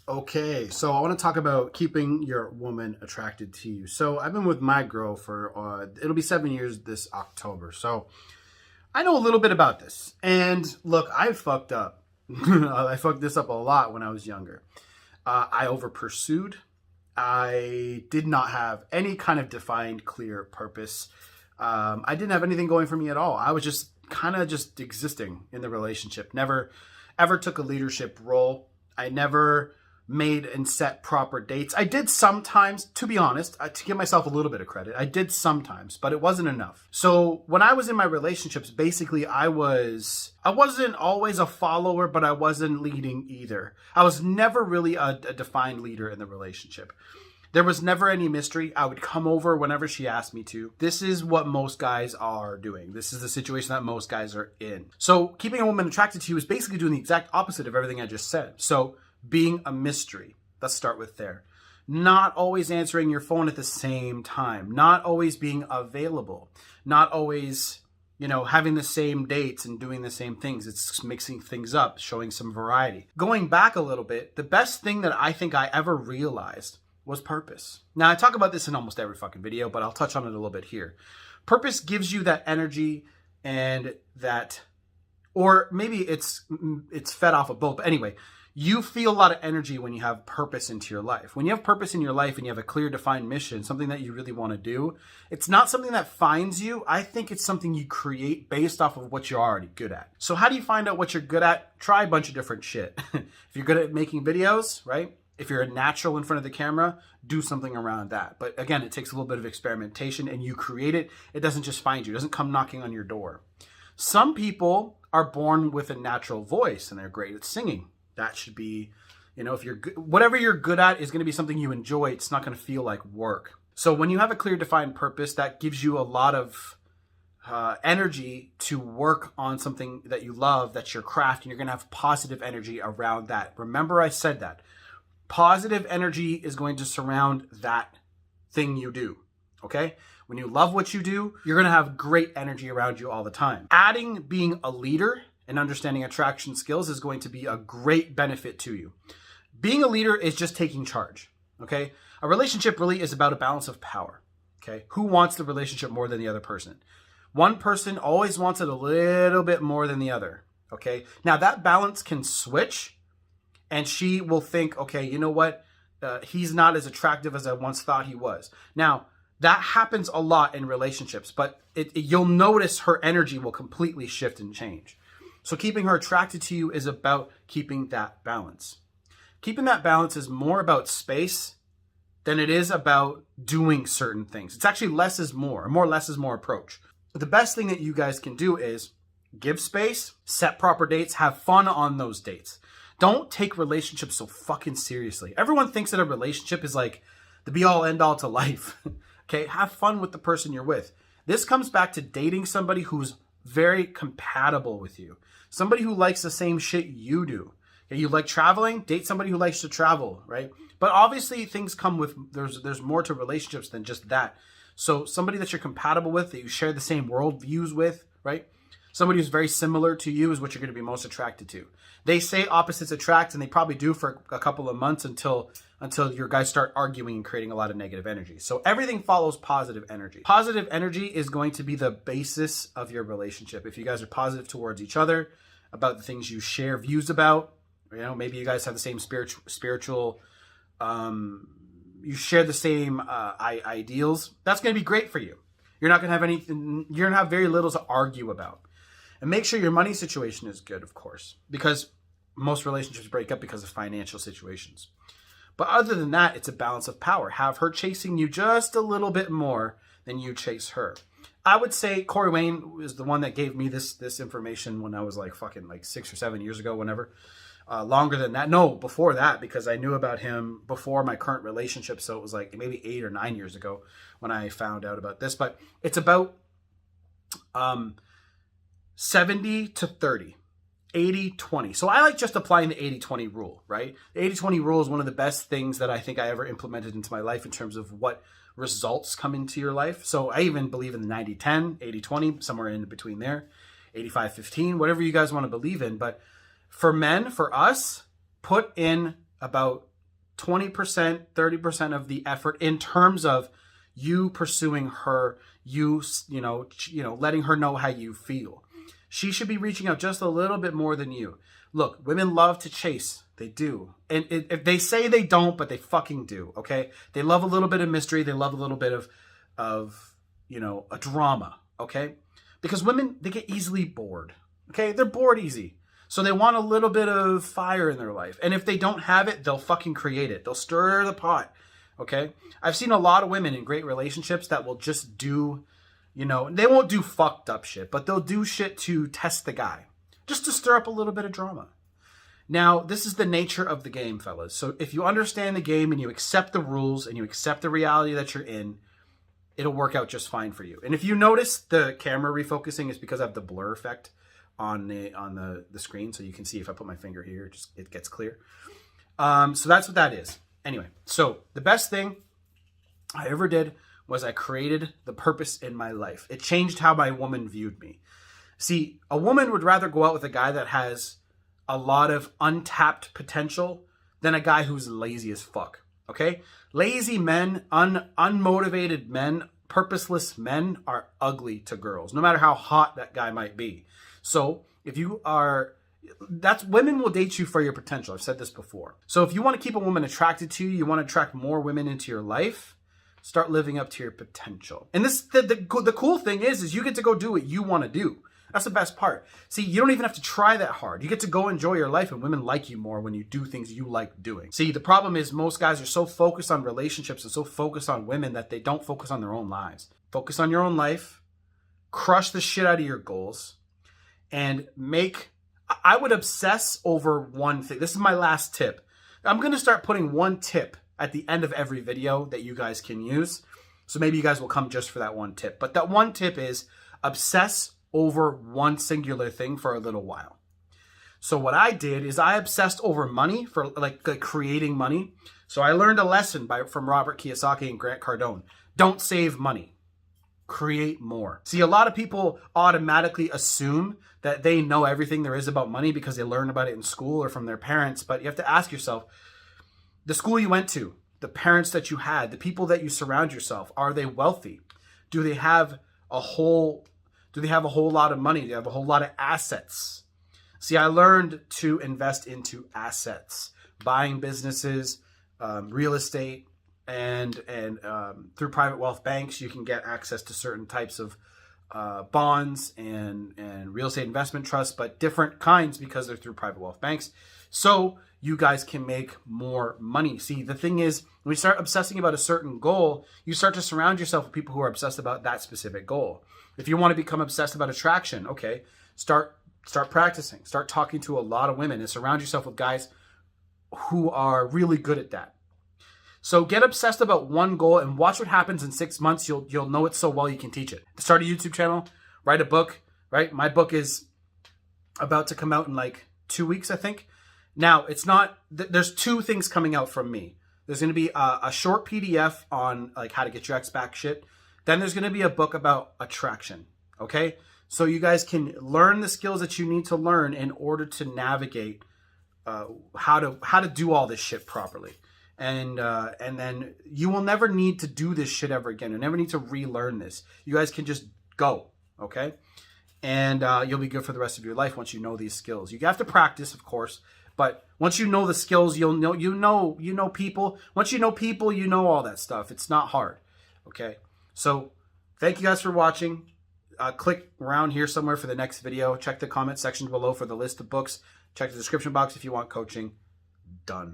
Okay, so I want to talk about keeping your woman attracted to you. So I've been with my girl for it'll be 7 years this October. So I know a little bit about this. And look, I fucked up. I fucked this up a lot when I was younger. I over pursued. I did not have any kind of defined, clear purpose. I didn't have anything going for me at all. I was just kind of just existing in the relationship. Never ever took a leadership role. I never made and set proper dates. I did sometimes, to be honest, to give myself a little bit of credit. I did sometimes, but it wasn't enough. So when I was in my relationships, basically I wasn't always a follower, but I wasn't leading either. I was never really a defined leader in the relationship. There was never any mystery. I would come over whenever she asked me to. This is what most guys are doing. This is the situation that most guys are in. So keeping a woman attracted to you is basically doing the exact opposite of everything I just said. So being a mystery. Let's start with there. Not always answering your phone at the same time. Not always being available. Not always, having the same dates and doing the same things. It's mixing things up, showing some variety. Going back a little bit, the best thing that I think I ever realized was purpose. Now, I talk about this in almost every fucking video, but I'll touch on it a little bit here. Purpose gives you that energy and that, or maybe it's fed off of both. But anyway, you feel a lot of energy when you have purpose into your life. When you have purpose in your life and you have a clear, defined mission, something that you really want to do, it's not something that finds you. I think it's something you create based off of what you're already good at. So how do you find out what you're good at? Try a bunch of different shit. If you're good at making videos, right? If you're a natural in front of the camera, do something around that. But again, it takes a little bit of experimentation and you create it. It doesn't just find you. It doesn't come knocking on your door. Some people are born with a natural voice and they're great at singing. That should be, if you're good, whatever you're good at is going to be something you enjoy. It's not going to feel like work. So when you have a clear, defined purpose, that gives you a lot of energy to work on something that you love, that's your craft, and you're going to have positive energy around that. Remember, I said that. Positive energy is going to surround that thing you do, okay? When you love what you do, you're going to have great energy around you all the time. Adding being a leader and understanding attraction skills is going to be a great benefit to you. Being a leader is just taking charge, okay? A relationship really is about a balance of power, okay? Who wants the relationship more than the other person? One person always wants it a little bit more than the other, okay? Now that balance can switch and she will think, okay, you know what? He's not as attractive as I once thought he was. Now, that happens a lot in relationships, but you'll notice her energy will completely shift and change. So keeping her attracted to you is about keeping that balance. Keeping that balance is more about space than it is about doing certain things. It's actually less is more, a more less is more approach. But the best thing that you guys can do is give space, set proper dates, have fun on those dates. Don't take relationships so fucking seriously. Everyone thinks that a relationship is like the be all end all to life. Okay, have fun with the person you're with. This comes back to dating somebody who's very compatible with you. Somebody who likes the same shit you do. Okay, you like traveling? Date somebody who likes to travel, right? But obviously things come with, there's more to relationships than just that. So somebody that you're compatible with, that you share the same world views with, right? Somebody who's very similar to you is what you're going to be most attracted to. They say opposites attract, and they probably do for a couple of months until your guys start arguing and creating a lot of negative energy. So everything follows positive energy. Positive energy is going to be the basis of your relationship. If you guys are positive towards each other, about the things you share views about, maybe you guys have the same spiritual you share the same ideals, that's going to be great for you. You're not going to have anything, you're going to have very little to argue about. And make sure your money situation is good, of course, because most relationships break up because of financial situations. But other than that, it's a balance of power. Have her chasing you just a little bit more than you chase her. I would say Corey Wayne is the one that gave me this information when I was like 6 or 7 years ago, whenever. Longer than that. No, before that, because I knew about him before my current relationship. So it was like maybe 8 or 9 years ago when I found out about this. But it's about 70 to 30. 80-20. So I like just applying the 80-20 rule, right? The 80-20 rule is one of the best things that I think I ever implemented into my life in terms of what results come into your life. So I even believe in the 90-10, 80-20, somewhere in between there, 85-15, whatever you guys want to believe in. But for men, for us, put in about 20%, 30% of the effort in terms of you pursuing her, you letting her know how you feel. She should be reaching out just a little bit more than you. Look, women love to chase. They do. And if they say they don't, but they fucking do, okay? They love a little bit of mystery. They love a little bit of a drama, okay? Because women, they get easily bored, okay? They're bored easy. So they want a little bit of fire in their life. And if they don't have it, they'll fucking create it. They'll stir the pot, okay? I've seen a lot of women in great relationships that will just do, they won't do fucked up shit, but they'll do shit to test the guy, just to stir up a little bit of drama. Now, this is the nature of the game, fellas. So if you understand the game and you accept the rules and you accept the reality that you're in, it'll work out just fine for you. And if you notice the camera refocusing, is because I have the blur effect on the screen. So you can see if I put my finger here, it gets clear. So that's what that is. Anyway, so the best thing I ever did was I created the purpose in my life. It changed how my woman viewed me. See, a woman would rather go out with a guy that has a lot of untapped potential than a guy who's lazy as fuck. Okay? Lazy men, unmotivated men, purposeless men are ugly to girls, no matter how hot that guy might be. So if you are, women will date you for your potential. I've said this before. So if you want to keep a woman attracted to you, you want to attract more women into your life, start living up to your potential. And the cool thing is you get to go do what you want to do. That's the best part. See, you don't even have to try that hard. You get to go enjoy your life, and women like you more when you do things you like doing. See, the problem is most guys are so focused on relationships and so focused on women that they don't focus on their own lives. Focus on your own life, crush the shit out of your goals, and I would obsess over one thing. This is my last tip. I'm going to start putting one tip at the end of every video that you guys can use. So maybe you guys will come just for that one tip. But that one tip is obsess over one singular thing for a little while. So what I did is I obsessed over money, for like creating money. So I learned a lesson from Robert Kiyosaki and Grant Cardone. Don't save money. Create more. See, a lot of people automatically assume that they know everything there is about money because they learn about it in school or from their parents. But you have to ask yourself, the school you went to, the parents that you had, the people that you surround yourself, are they wealthy? Do they have a whole lot of money? Do they have a whole lot of assets? See, I learned to invest into assets, buying businesses, real estate, and through private wealth banks, you can get access to certain types of bonds and real estate investment trusts, but different kinds because they're through private wealth banks. So you guys can make more money. See, the thing is, when you start obsessing about a certain goal, you start to surround yourself with people who are obsessed about that specific goal. If you want to become obsessed about attraction, okay, start practicing. Start talking to a lot of women and surround yourself with guys who are really good at that. So get obsessed about one goal and watch what happens in 6 months. You'll know it so well you can teach it. Start a YouTube channel, write a book, right? My book is about to come out in like 2 weeks, I think. Now, it's not, there's two things coming out from me. There's going to be a short PDF on like how to get your ex back shit. Then there's going to be a book about attraction, okay? So you guys can learn the skills that you need to learn in order to navigate how to do all this shit properly. And then you will never need to do this shit ever again. You never need to relearn this. You guys can just go, okay? And you'll be good for the rest of your life once you know these skills. You have to practice, of course, but once you know the skills, you know people. Once you know people, you know all that stuff. It's not hard, okay? So thank you guys for watching. Click around here somewhere for the next video. Check the comment section below for the list of books. Check the description box if you want coaching. Done.